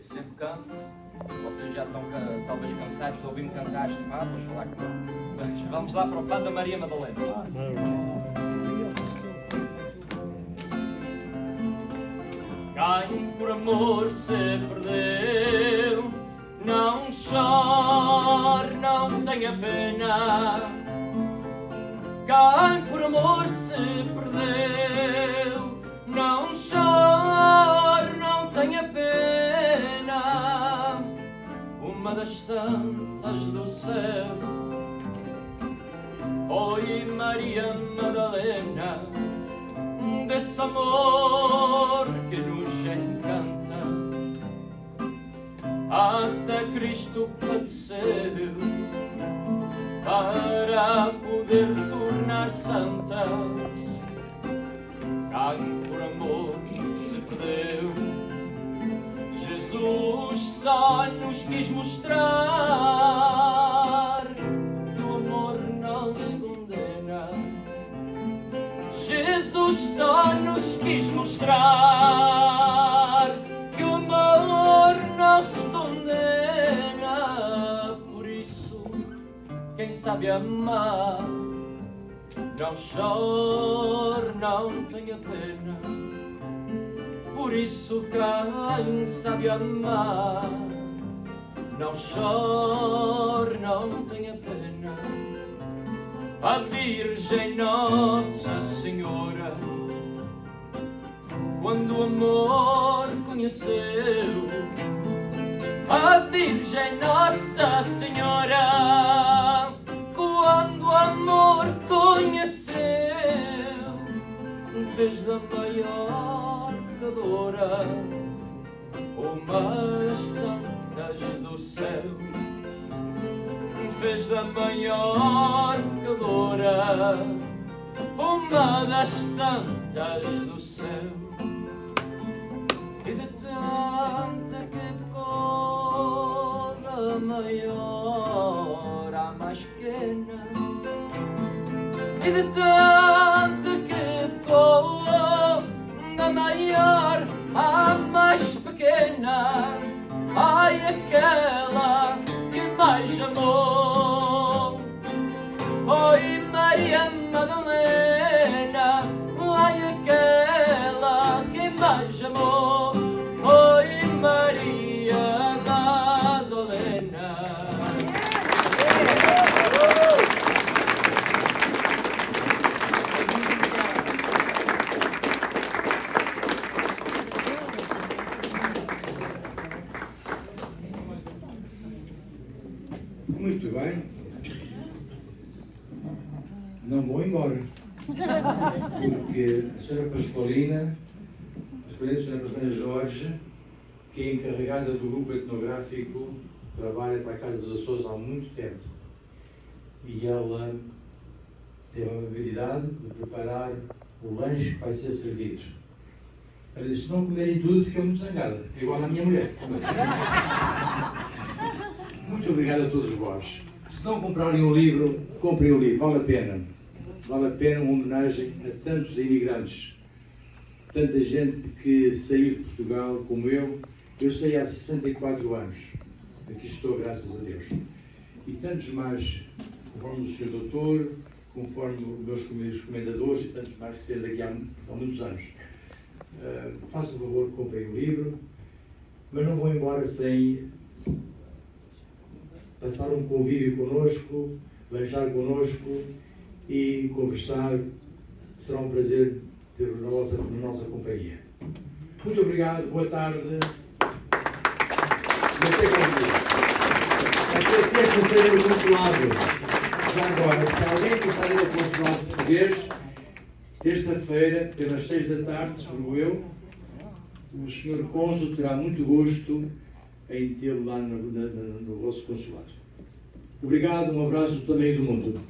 sempre canto. Vocês já estão talvez cansados de ouvir-me cantar este fado, vamos falar que não. Mas vamos lá para o fado da Maria Madalena. Quem por amor se perdeu, não chore, não tenha pena. Quem por amor se perdeu, não chore, não tenha pena. Uma das santas do céu foi Maria Madalena, desse amor que nos encanta. Até Cristo padeceu para poder tornar santa. Quem por amor se perdeu, Jesus só nos quis mostrar que o amor não se condena. Jesus só nos quis mostrar que o amor não se condena. Por isso, quem sabe amar, não chore, não tenha pena. Por isso, quem sabe amar, não chore, não tenha pena. A Virgem Nossa Senhora, quando o amor conheceu, a Virgem Nossa Senhora, quando o amor conheceu, fez da maior pecadora uma das santas do céu. Fez da maior pecadora uma das santas do céu. E de tanta que pecou, da maior à mais pequena. E de tanta que pecou, da maior à mais pequena. Ai, aquela que mais amou foi Maria Madalena. Ai, aquela que mais amou foi Maria Madalena. Muito bem. Não vou embora. Porque a Sra. Pascualina, a Sra. Pascualina Jorge, que é encarregada do grupo etnográfico, trabalha para a Casa dos Açores há muito tempo. E ela teve a habilidade de preparar o lanche que vai ser servido. Ela disse: se não comerem tudo, fica muito zangada. Igual à minha mulher. Muito obrigado a todos vós. Se não comprarem um livro, comprem o livro, vale a pena. Vale a pena uma homenagem a tantos imigrantes, tanta gente que saiu de Portugal como eu. Eu saí há 64 anos, aqui estou, graças a Deus. E tantos mais, conforme o Sr. Doutor, conforme os meus comendadores e tantos mais que esteve daqui há muitos anos. Façam o favor, comprem o livro, mas não vão embora sem passar um convívio connosco, lanchar connosco e conversar. Será um prazer ter-vos na nossa companhia. Muito obrigado, boa tarde. Até terça-feira no consulado. Já agora, se alguém gostar do consulado português, terça-feira, pelas 6 da tarde, seguro eu, o Sr. Cônsul terá muito gosto em tê-lo lá no vosso consulado. Obrigado, um abraço do tamanho do mundo.